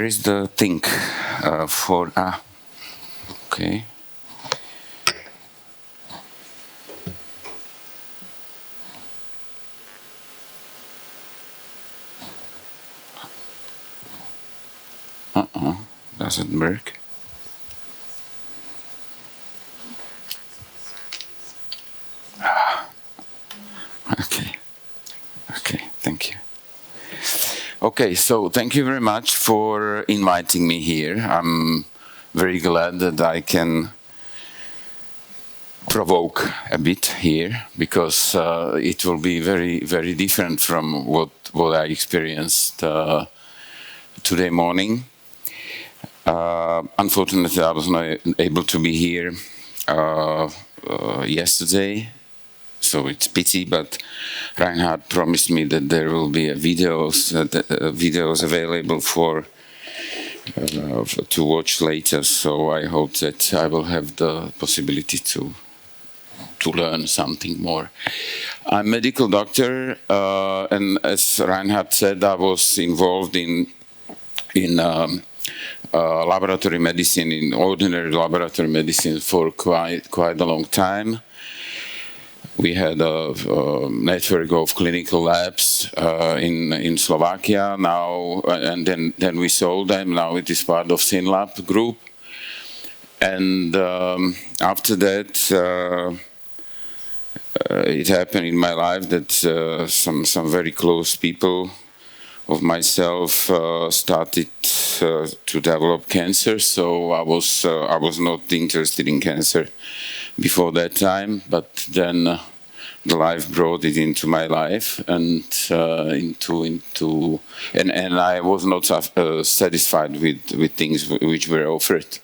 is the thing for... okay. Doesn't work. Okay, thank you. Okay, so thank you very much for inviting me here. I'm very glad that I can provoke a bit here, because it will be very, very different from what I experienced today morning. Unfortunately, I was not able to be here yesterday, so it's pity, but Reinhard promised me that there will be videos available to watch later, so I hope that I will have the possibility to learn something more. I'm a medical doctor, and as Reinhard said, I was involved in laboratory medicine, in ordinary laboratory medicine for quite a long time. We had a network of clinical labs in Slovakia now, and then we sold them. Now it is part of Synlab group. And after that, it happened in my life that some very close people of myself started to develop cancer. So I was not interested in cancer before that time, but then the life brought it into my life, and and I was not satisfied with things which were offered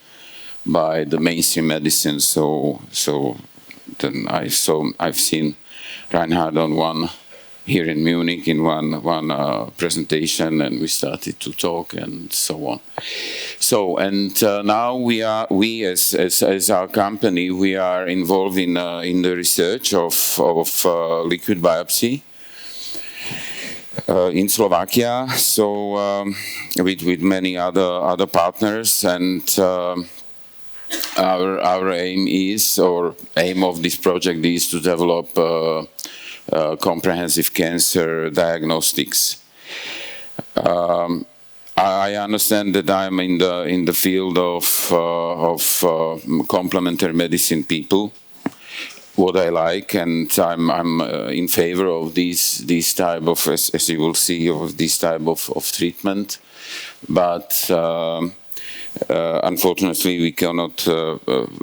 by the mainstream medicine. So then I've seen Reinhard on one here in Munich in one presentation, and we started to talk and so on. So now we as our company, we are involved in the research of liquid biopsy in Slovakia. So with many other partners, and our aim of this project is to develop comprehensive cancer diagnostics. I understand that I'm in the field of complementary medicine people, what I like, and I'm in favor of these type of, as you will see, of this type of treatment, but unfortunately, we cannot,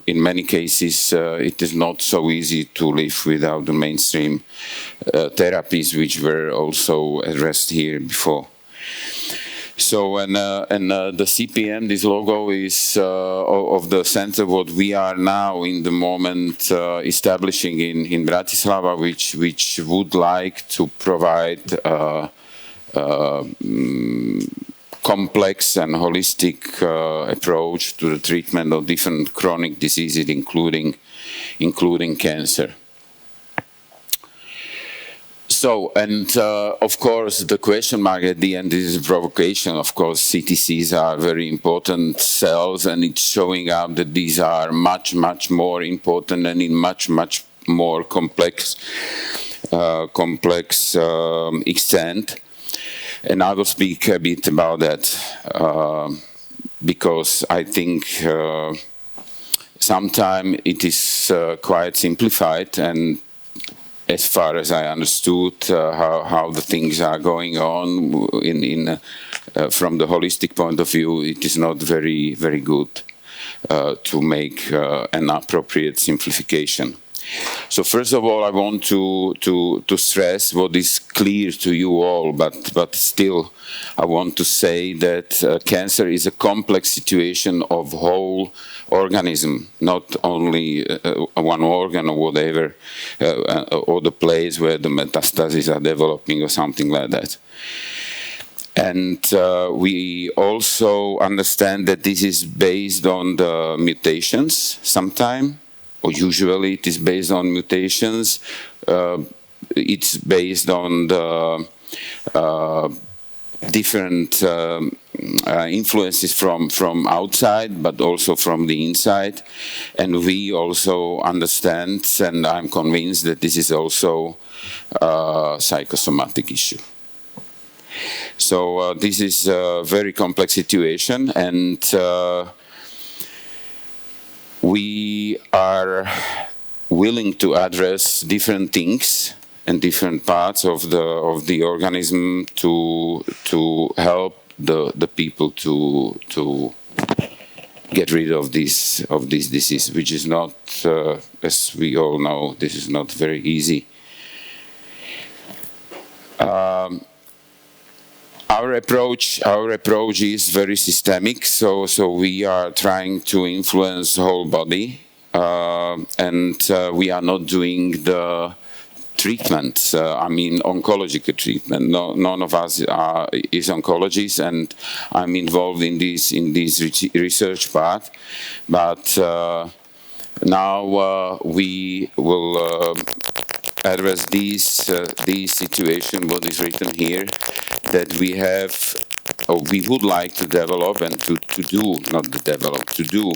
in many cases, it is not so easy to live without the mainstream therapies, which were also addressed here before. So, and the CPM, this logo is of the center, what we are now in the moment establishing in Bratislava, which would like to provide complex and holistic approach to the treatment of different chronic diseases, including cancer. So, and of course, the question mark at the end is a provocation. Of course, CTCs are very important cells, and it's showing out that these are much more important and in much more complex extent. And I will speak a bit about that because I think sometimes it is quite simplified, and as far as I understood how the things are going on from the holistic point of view, it is not very good to make an appropriate simplification. So first of all, I want to stress what is clear to you all, but still I want to say that cancer is a complex situation of whole organism, not only one organ or whatever, or the place where the metastases are developing or something like that. And we also understand that this is based on the mutations sometimes, or usually it is based on mutations. It's based on the different influences from outside, but also from the inside. And we also understand, and I'm convinced that this is also a psychosomatic issue. So this is a very complex situation, and we are willing to address different things and different parts of the organism to help the people to get rid of this disease, which is not, as we all know, this is not very easy. Our approach is very systemic, so we are trying to influence the whole body, and we are not doing the treatment, I mean oncological treatment. None of us is oncologists, and I'm involved in this research part. But now we will address this situation, what is written here, that we have, or we would like to develop and to do, not to develop, to do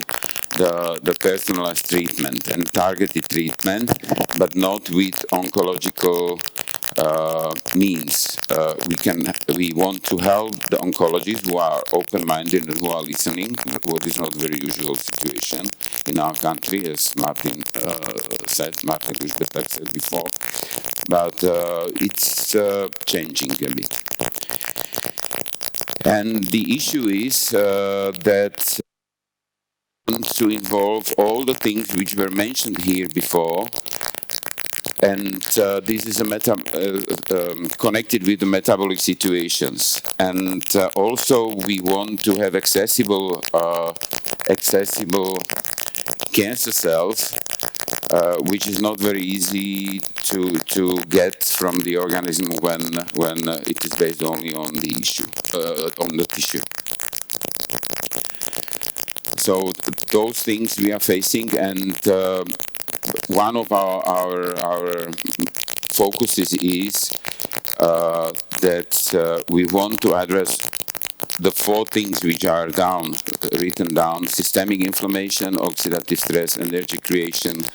the personalized treatment and targeted treatment, but not with oncological means. We want to help the oncologists who are open-minded and who are listening, what is not a very usual situation in our country, as Martin Rüsberg said before, but it's changing a bit. And the issue is that to involve all the things which were mentioned here before, and this is connected with the metabolic situations. And also we want to have accessible cancer cells, which is not very easy to get from the organism when it is based only on the issue, on the tissue. So those things we are facing, and one of our focuses is that we want to address the 4 things which are written down: systemic inflammation, oxidative stress, energy creation,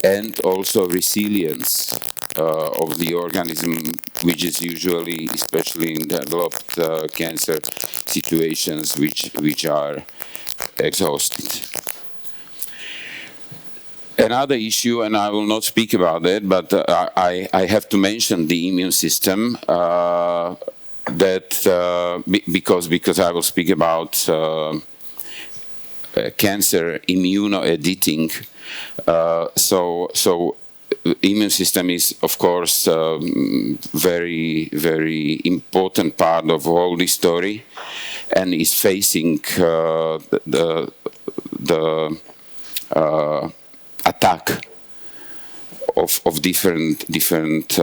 and also resilience of the organism, which is usually, especially in developed cancer situations, which are exhausted. Another issue, and I will not speak about it, but I have to mention the immune system, because I will speak about cancer immunoediting. So immune system is, of course, very, very important part of all this story, and is facing the attack of different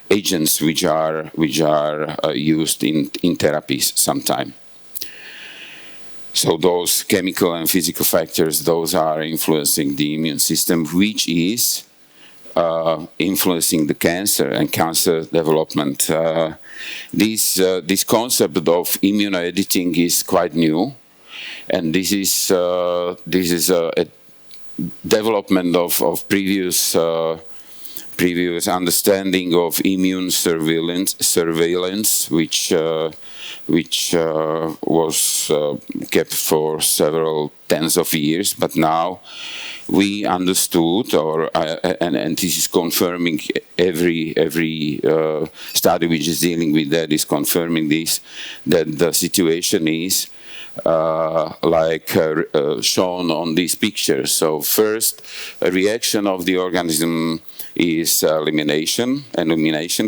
agents which are used in therapies sometime. So those chemical and physical factors, those are influencing the immune system, which is influencing the cancer and cancer development. This concept of immunoediting is quite new, and this is a development of previous understanding of immune surveillance, which was kept for several tens of years, but now we understood, and this is confirming every study which is dealing with that is confirming this, that the situation is like shown on these pictures. So first, a reaction of the organism is elimination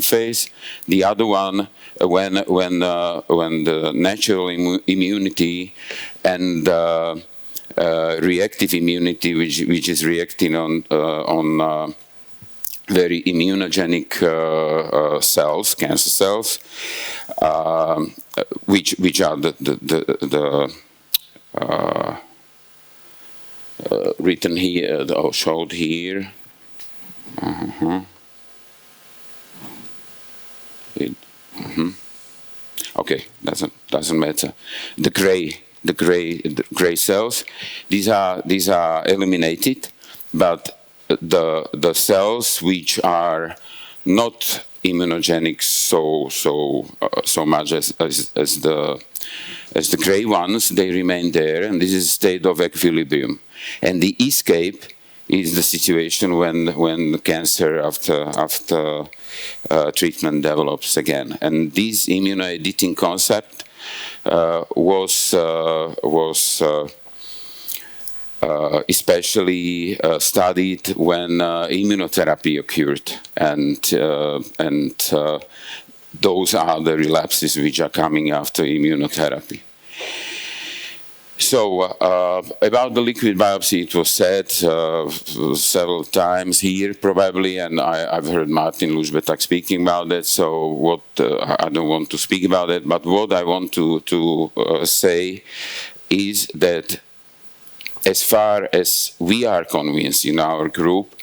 phase. The other one, when the natural immunity and reactive immunity, which is reacting on very immunogenic cells, cancer cells, which are the written here or showed here. okay, doesn't matter. The gray cells, these are eliminated, but the cells which are not immunogenic so much as the gray ones, they remain there, and this is a state of equilibrium. And the escape is the situation when cancer after treatment develops again. And this immunoediting concept was especially studied when immunotherapy occurred, and those are the relapses which are coming after immunotherapy. So about the liquid biopsy, it was said several times here probably, and I've heard Martin Lužbetak speaking about it, so what I don't want to speak about it, but what I want to say is that as far as we are convinced in our group,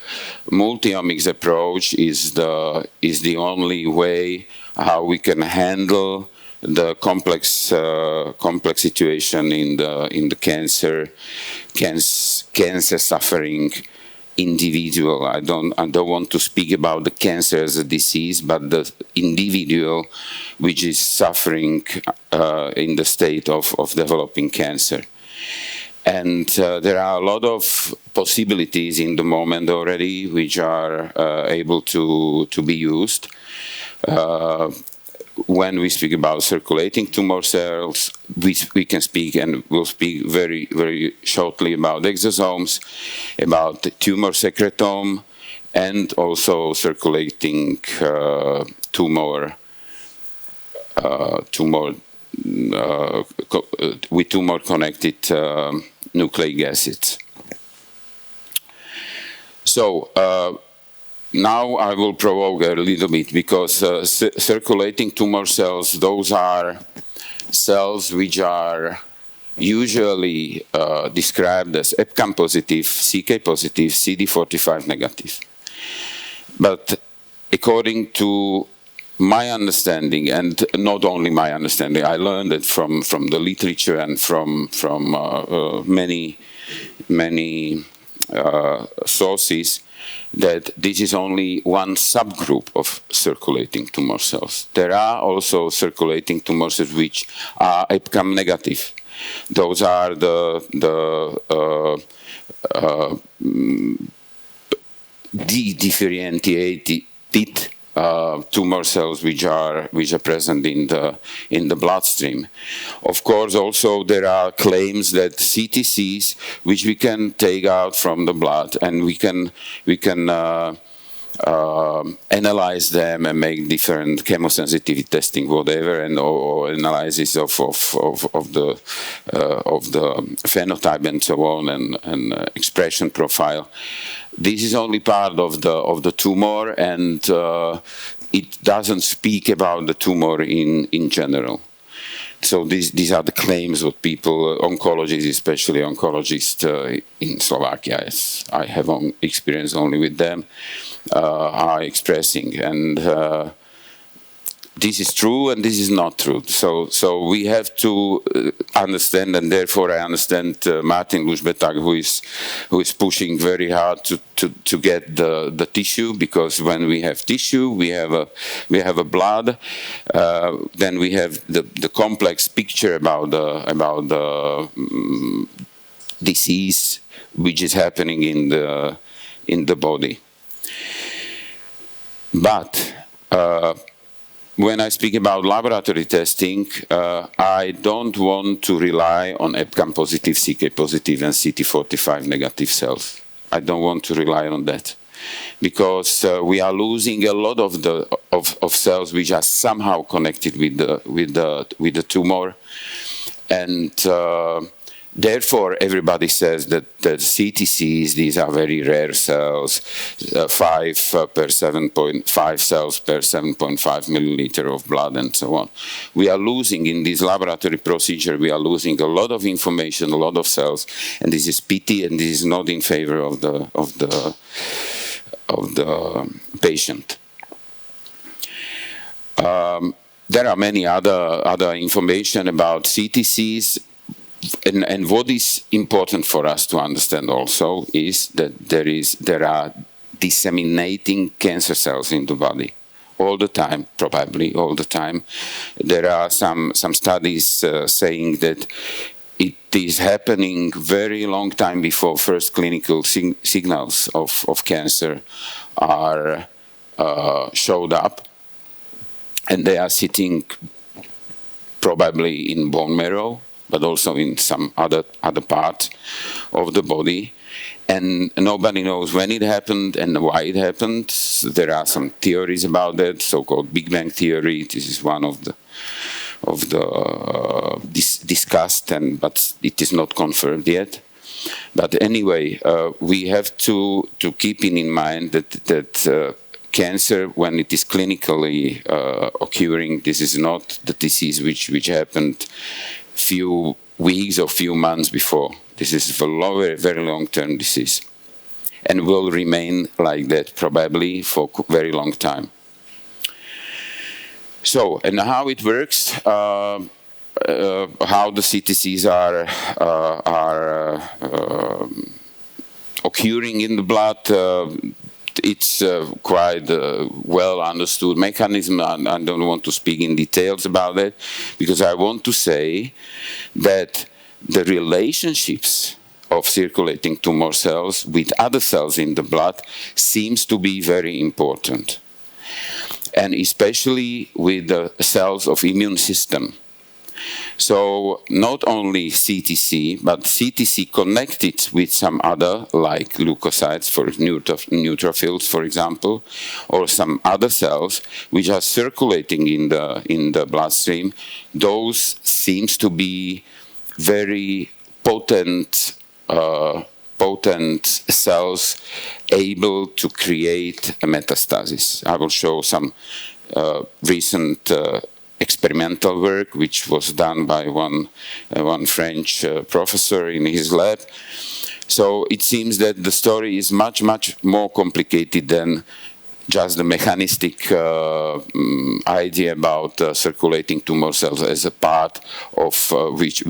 multi-omics approach is the only way how we can handle the complex situation in the cancer suffering individual. I don't want to speak about the cancer as a disease, but the individual which is suffering in the state of developing cancer. And there are a lot of possibilities in the moment already which are able to be used. When we speak about circulating tumor cells, we can speak, and we'll speak very, very shortly about exosomes, about the tumor secretome, and also circulating tumor with tumor-connected nucleic acids. So now I will provoke a little bit, because circulating tumor cells, those are cells which are usually described as EpCAM positive, CK positive, CD45 negative. But according to my understanding, and not only my understanding, I learned it from the literature and from many sources, that this is only one subgroup of circulating tumor cells. There are also circulating tumor cells which are EpCAM negative. Those are the dedifferentiated tumor cells which are present in the bloodstream. Of course, also there are claims that CTCs which we can take out from the blood, and we can analyze them and make different chemosensitivity testing, whatever, and or analysis of the phenotype and so on, and expression profile. This is only part of the tumor, and it doesn't speak about the tumor in general. So these are the claims what people, oncologists, especially oncologists in Slovakia, as I have experience only with them, are expressing. And this is true and this is not true. So we have to understand, and therefore I understand Martin Lužbetak, who is pushing very hard to get the tissue, because when we have tissue, we have a blood, then we have the complex picture about the disease which is happening in the body. But when I speak about laboratory testing, I don't want to rely on EpCAM positive, CK positive, and CD45 negative cells. I don't want to rely on that, because we are losing a lot of cells which are somehow connected with the tumor, and therefore everybody says that CTCs, these are very rare cells, 5 per 7.5 cells per 7.5 milliliter of blood, and so on. We are losing in this laboratory procedure, we are losing a lot of information, a lot of cells, and this is pity, and this is not in favor of the patient. there are many other information about CTCs, and what is important for us to understand also is that there are disseminating cancer cells in the body all the time, probably all the time. There are some studies saying that it is happening very long time before first clinical signals of cancer are showed up, and they are sitting probably in bone marrow, but also in some other part of the body. And nobody knows when it happened and why it happened. There are some theories about that, so-called Big Bang theory. This is one of the discussed, but it is not confirmed yet. But anyway, we have to keep in mind that cancer, when it is clinically occurring, this is not the disease which happened few weeks or few months before. This is a very long-term disease, and will remain like that probably for a very long time. So, and how it works, how the CTCs are occurring in the blood, it's quite well understood mechanism. I don't want to speak in details about it, because I want to say that the relationships of circulating tumor cells with other cells in the blood seems to be very important, and especially with the cells of immune system. So not only CTC, but CTC connected with some other, like leukocytes, for neutrophils, for example, or some other cells which are circulating in the bloodstream. Those seems to be very potent cells able to create a metastasis. I will show some recent experimental work which was done by one French professor in his lab. So it seems that the story is much more complicated than just the mechanistic idea about circulating tumor cells as a part of which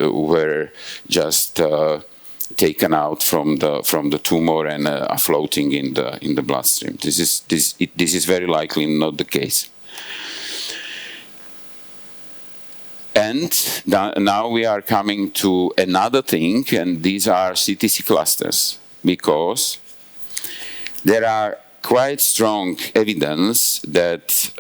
were just taken out from the tumor and are floating in the bloodstream. This is very likely not the case. And now we are coming to another thing, and these are CTC clusters, because there are quite strong evidences that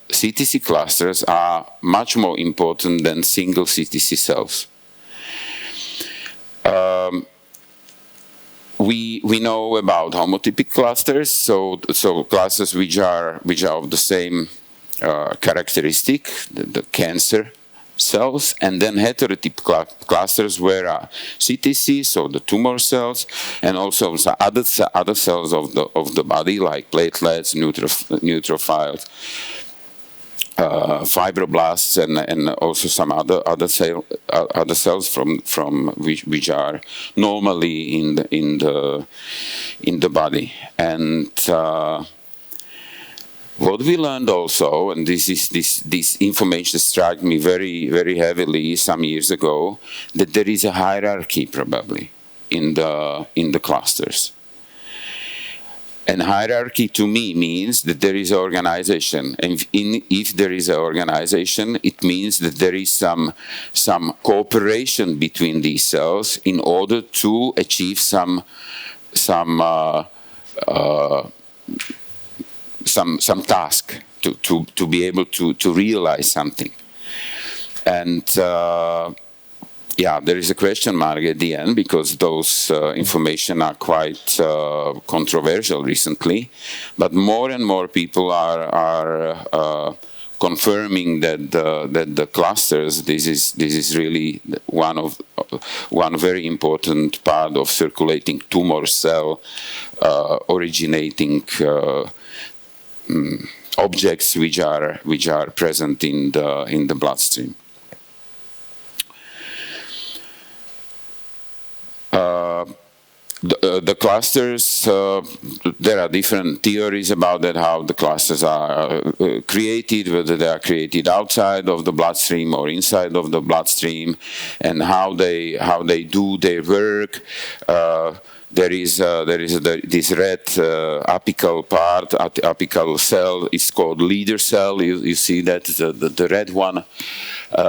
CTC clusters are much more important than single CTC cells. We know about homotypic clusters, so clusters which are of the same characteristic, the cancer cells, and then heterotype clusters where are CTC, so the tumor cells, and also other cells of the body, like platelets, neutrophils, fibroblasts, and also some other cells from which are normally in the body. And what we learned also, and this information struck me very heavily some years ago, that there is a hierarchy probably in the clusters. And hierarchy to me means that there is an organization, and if there is an organization, it means that there is some cooperation between these cells in order to achieve some task, to be able to realize something. And there is a question mark at the end, because those information are quite controversial recently, but more and more people are confirming that the clusters, this is really one very important part of circulating tumor cell originating objects which are present in the bloodstream. the clusters, there are different theories about that, how the clusters are created, whether they are created outside of the bloodstream or inside of the bloodstream, and how they do their work. There is this red apical part, apical cell. It's called leader cell. You see that the red one.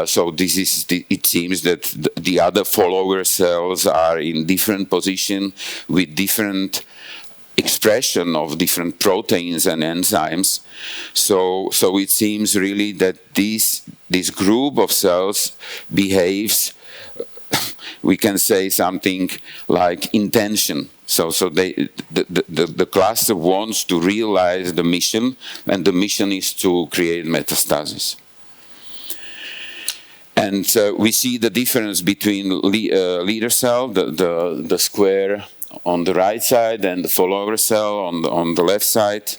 So it seems that the other follower cells are in different position with different expression of different proteins and enzymes. So it seems really that this group of cells behaves, we can say something like intention. So the cluster wants to realize the mission, and the mission is to create metastasis. And we see the difference between leader cell, the square on the right side, and the follower cell on the left side.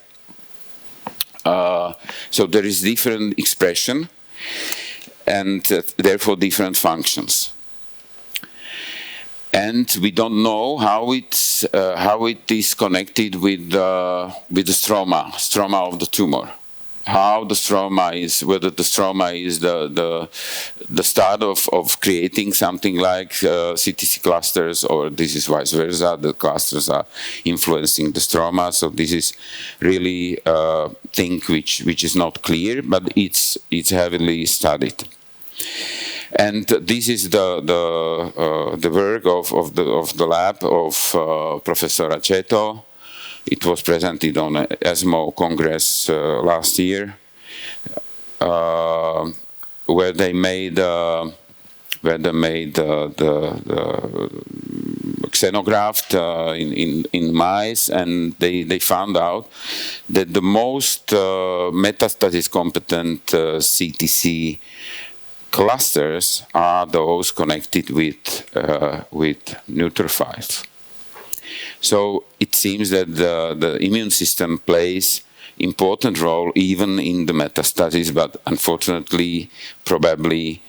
So there is different expression, and therefore different functions. And we don't know how it is connected with the stroma of the tumor. How the stroma is, whether the stroma is the start of creating something like CTC clusters, or this is vice versa. The clusters are influencing the stroma. So this is really a thing which is not clear, but it's heavily studied. And this is the work of the lab of Professor Aceto. It was presented on an ESMO Congress last year, where they made the xenograft in mice, and they found out that the most metastasis competent CTC clusters are those connected with neutrophiles. So it seems that the immune system plays important role even in the metastasis, but unfortunately, probably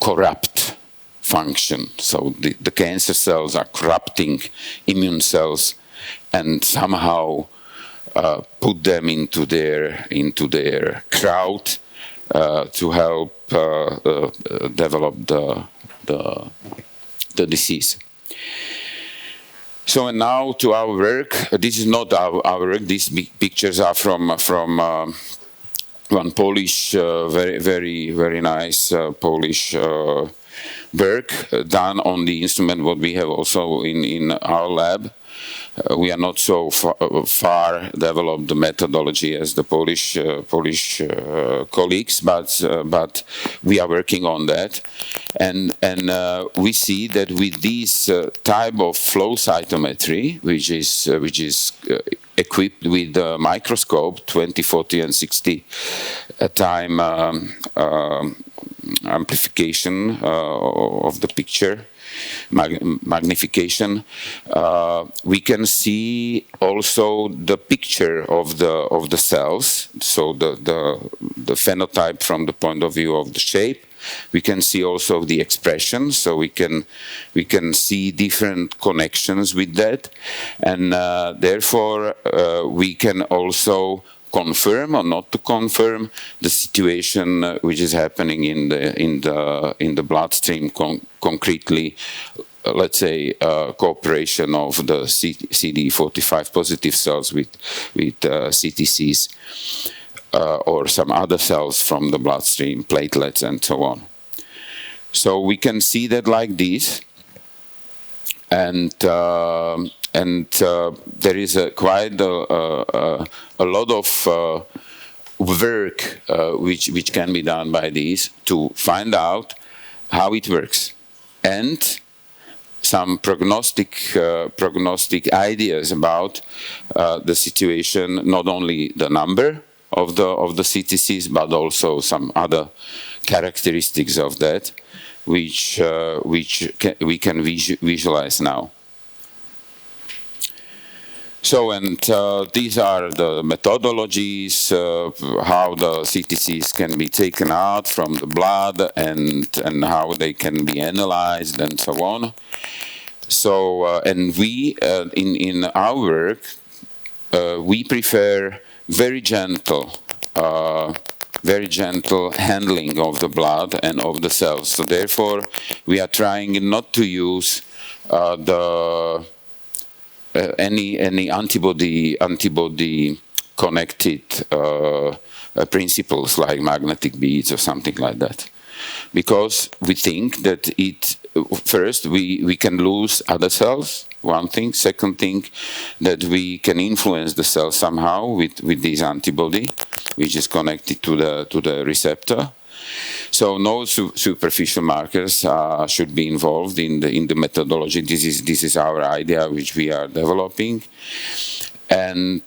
corrupt function. So the cancer cells are corrupting immune cells and somehow put them into their crowd to help develop the disease. So and now to our work. This is not our work. These pictures are from one Polish, very nice Polish work done on the instrument what we have also in our lab. We are not so far developed the methodology as the Polish colleagues, but we are working on that, and we see that with this type of flow cytometry, which is equipped with a microscope, 20, 40, and 60 time amplification of the picture. Magnification, we can see also the picture of the cells, so the phenotype from the point of view of the shape. We can see also the expression, so we can see different connections with that, and therefore we can also confirm or not to confirm the situation which is happening in the bloodstream, concretely, let's say, cooperation of the CD45 positive cells with CTCs or some other cells from the bloodstream, platelets and so on. So we can see that like this, and there is quite a lot of work which can be done by these to find out how it works, and some prognostic ideas about the situation, not only the number of the CTCs, but also some other characteristics of that, which we can visualize now. So, and these are the methodologies, how the CTCs can be taken out from the blood, and how they can be analyzed and so on. So, and we, in our work, we prefer very gentle handling of the blood and of the cells. So therefore, we are trying not to use any antibody connected principles like magnetic beads or something like that, because we think that first we can lose other cells. One thing. Second thing, that we can influence the cell somehow with this antibody, which is connected to the receptor. So no superficial markers should be involved in the methodology. This is our idea, which we are developing, and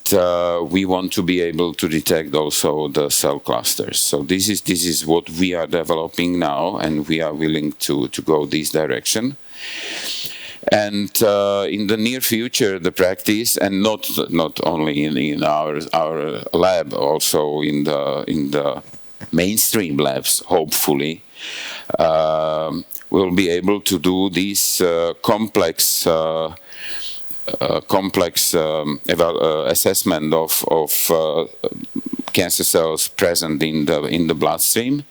we want to be able to detect also the cell clusters. So this is what we are developing now, and we are willing to go this direction. And in the near future, the practice, and not only in our lab, also in the mainstream labs, hopefully, we'll be able to do this complex assessment of cancer cells present in the bloodstream,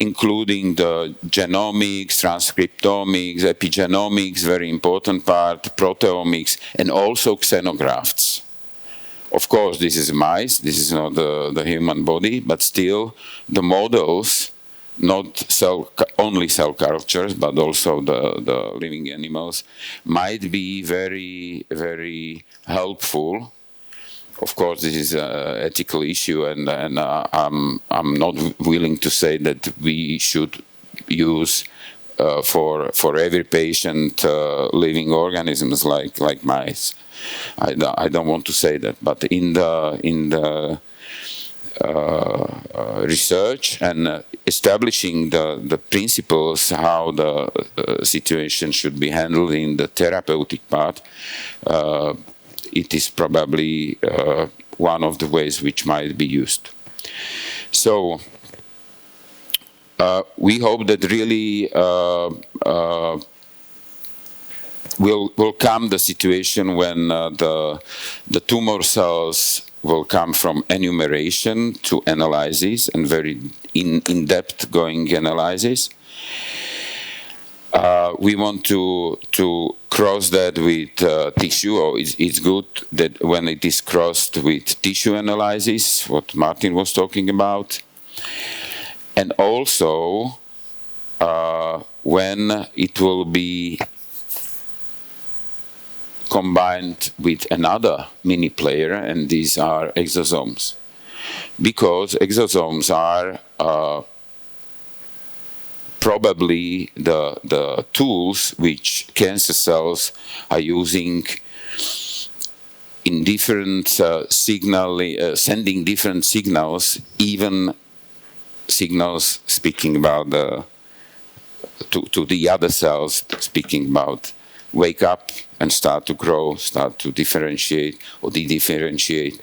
including the genomics, transcriptomics, epigenomics, very important part, proteomics, and also xenografts. Of course, this is mice, this is not the human body, but still the models, not only cell cultures, but also the living animals, might be very, very helpful. Of course, this is an ethical issue, and I'm not willing to say that we should use for every patient living organisms like mice. I don't want to say that, but in the research and establishing the principles how the situation should be handled in the therapeutic part, it is probably one of the ways which might be used. So we hope that really will come the situation when the tumor cells will come from enumeration to analysis, and very in-depth going analysis. We want to cross that with tissue, or it's good that when it is crossed with tissue analysis, what Martin was talking about, and also when it will be combined with another mini player, and these are exosomes, because exosomes are probably the tools which cancer cells are using in different sending different signals, even signals speaking about to the other cells, speaking about wake up and start to grow, start to differentiate or de-differentiate,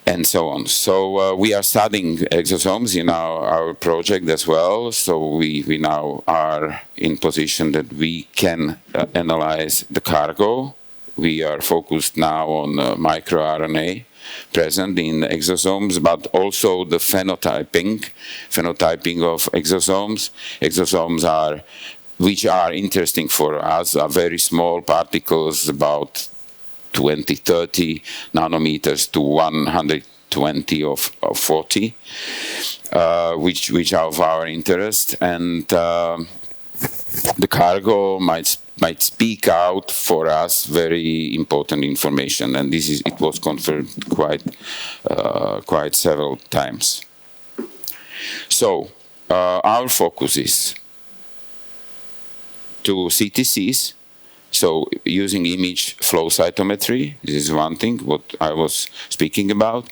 and so on. So we are studying exosomes in our project as well. So we now are in position that we can analyze the cargo. We are focused now on microRNA present in exosomes, but also the phenotyping of exosomes. Exosomes which are interesting for us, are very small particles, about 20, 30 nanometers to 120 or 40, which are of our interest. And the cargo might speak out for us very important information, and it was confirmed quite several times. So our focus is to CTCs, so using image flow cytometry. This is one thing, what I was speaking about.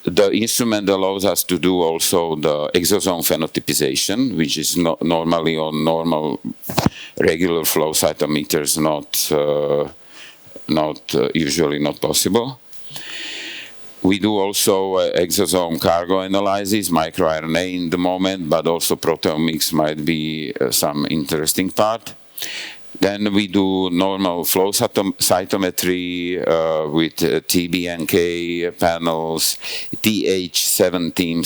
The instrument allows us to do also the exosome phenotypization, which is normally on normal regular flow cytometers usually not possible. We do also exosome cargo analysis, microRNA in the moment, but also proteomics might be some interesting part. Then we do normal flow cytometry with TBNK panels, TH17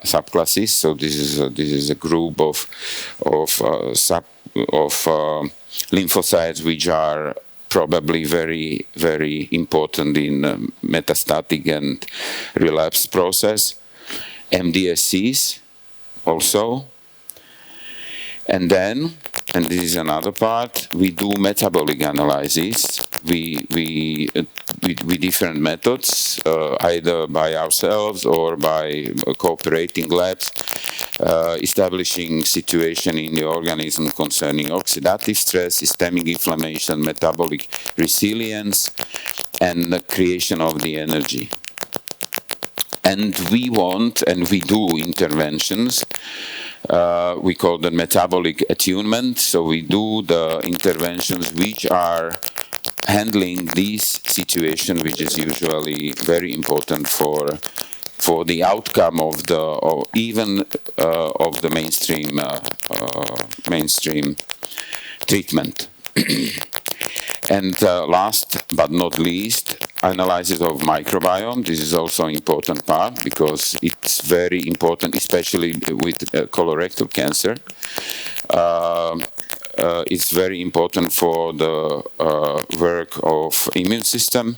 subclasses. So this is a group of lymphocytes which are probably very, very important in metastatic and relapse process. MDSCs also. And then, and this is another part, we do metabolic analysis. We different methods, either by ourselves or by cooperating labs, establishing situation in the organism concerning oxidative stress, systemic inflammation, metabolic resilience, and the creation of the energy. And we want, and we do interventions. We call them metabolic attunement. So we do the interventions which are handling this situation, which is usually very important for the outcome of the, or even of the mainstream treatment. And last but not least, analysis of microbiome. This is also an important part because it's very important, especially with colorectal cancer. It's very important for the work of immune system.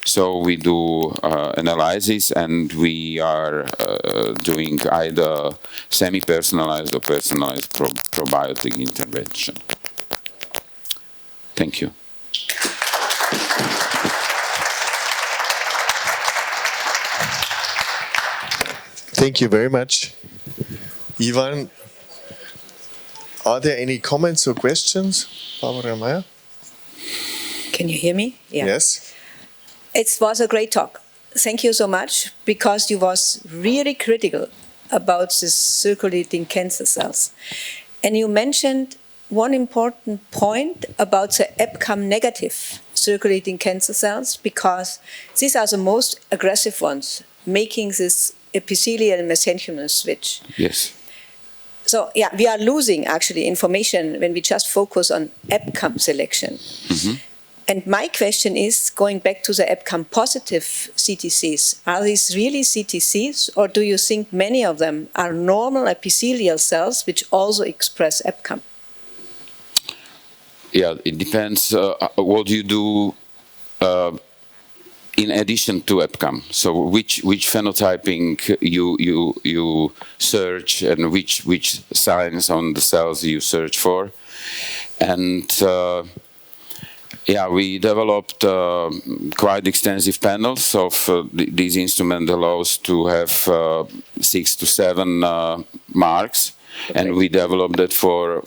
So we do analysis, and we are doing either semi-personalized or personalized probiotic intervention. Thank you. Thank you very much, Ivan. Are there any comments or questions, Barbara Meyer? Can you hear me? Yeah. Yes. It was a great talk. Thank you so much, because you was really critical about the circulating cancer cells. And you mentioned one important point about the EpCAM negative circulating cancer cells, because these are the most aggressive ones, making this epithelial mesenchymal switch. Yes. So yeah, we are losing actually information when we just focus on EpCAM selection. Mm-hmm. And my question is, going back to the EpCAM positive CTCs, are these really CTCs, or do you think many of them are normal epithelial cells which also express EpCAM? Yeah, it depends what you do in addition to EpCAM. So which phenotyping you search, and which signs on the cells you search for. And yeah, we developed quite extensive panels of these instruments allows to have 6 to 7 marks. Okay. And we developed it for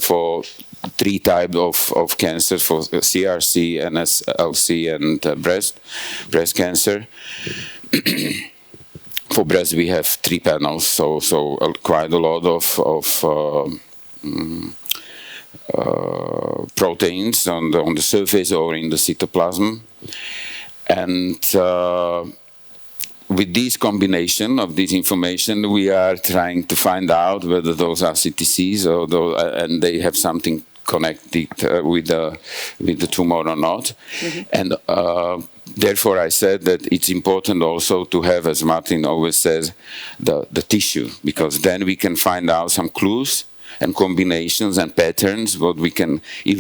3 types of cancers, for CRC, NSLC, and breast cancer. For breast, we have 3 panels, so quite a lot of proteins on the surface or in the cytoplasm, and with this combination of this information, we are trying to find out whether those are CTCs and they have something connected with the tumor or not. Mm-hmm. And therefore, I said that it's important also to have, as Martin always says, the tissue, because then we can find out some clues and combinations and patterns. If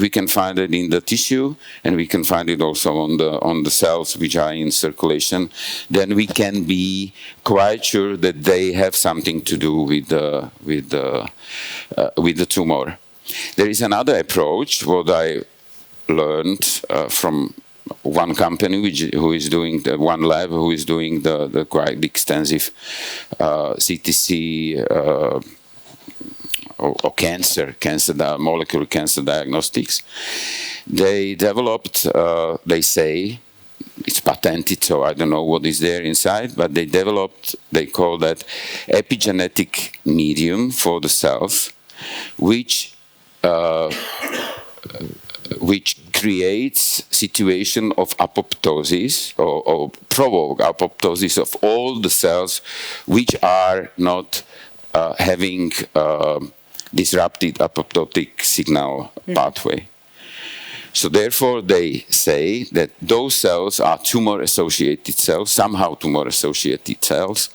we can find it in the tissue, and we can find it also on the cells which are in circulation, then we can be quite sure that they have something to do with the tumor. There is another approach, what I learned from one company who is doing one lab who is doing the quite extensive CTC. Or molecular cancer diagnostics. They developed, they say, it's patented, so I don't know what is there inside, but they call that epigenetic medium for the cells, which creates situation of apoptosis or provoke apoptosis of all the cells which are not having disrupted apoptotic signal pathway. So therefore, they say that those cells are tumor-associated cells, somehow tumor-associated cells,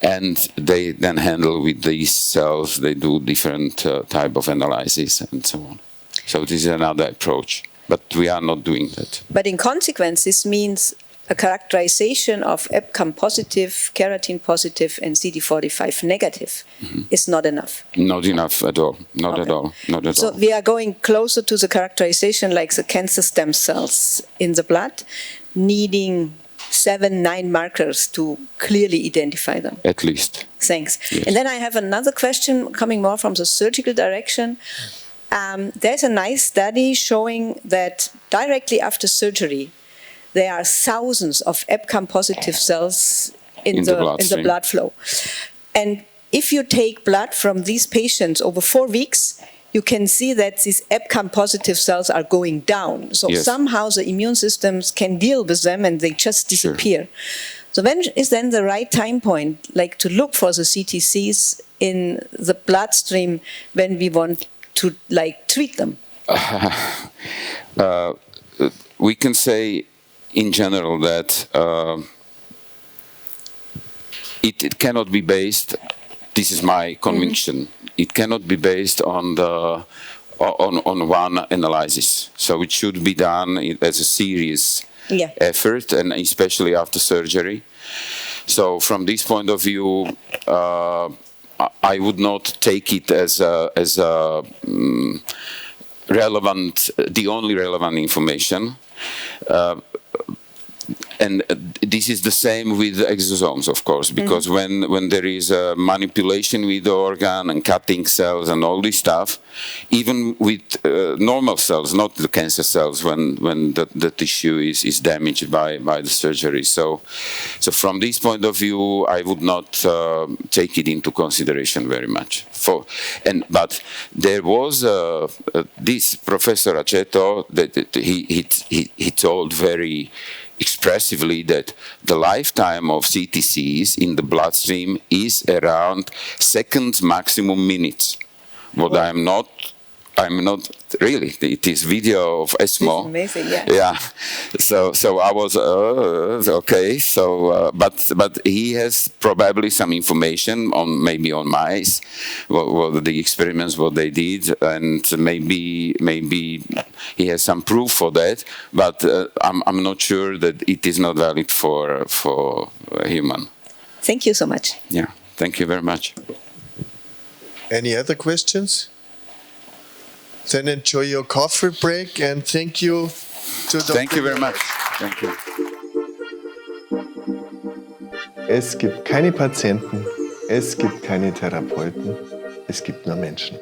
and they then handle with these cells, they do different type of analysis and so on. So this is another approach, but we are not doing that. But in consequence, this means a characterization of EpCAM positive, keratin positive, and CD45 negative is not enough. Not enough at all. Not at all. Not at So all. we are going closer to the characterization like the cancer stem cells in the blood, needing 7-9 markers to clearly identify them. At least. Thanks. Yes. And then I have another question coming more from the surgical direction. There's a nice study showing that directly after surgery, there are thousands of EpCAM positive cells in the blood flow. And if you take blood from these patients over 4 weeks, you can see that these EpCAM positive cells are going down. So somehow the immune systems can deal with them and they just disappear. So when is then the right time point, like to look for the CTCs in the bloodstream when we want to like treat them? We can say in general that it cannot be based, this is my conviction, it cannot be based on on one analysis. So it should be done as a serious effort, and especially after surgery. So from this point of view, I would not take it as relevant, the only relevant information. And this is the same with exosomes, of course, because when there is a manipulation with the organ and cutting cells and all this stuff, even with normal cells, not the cancer cells, when the tissue is damaged by the surgery. So from this point of view, I would not take it into consideration very much. But there was this Professor Aceto that he told very expressively that the lifetime of CTCs in the bloodstream is around seconds, maximum minutes. What I'm not really. It is video of ESMO. It's amazing, yeah. So I was okay. So but he has probably some information on maybe on mice, what the experiments what they did, and maybe he has some proof for that. But I'm not sure that it is not valid for a human. Thank you so much. Yeah. Thank you very much. Any other questions? Then enjoy your coffee break and thank you to Dr. Thank you very much. Thank you. Es gibt keine Patienten, es gibt keine Therapeuten, es gibt nur Menschen.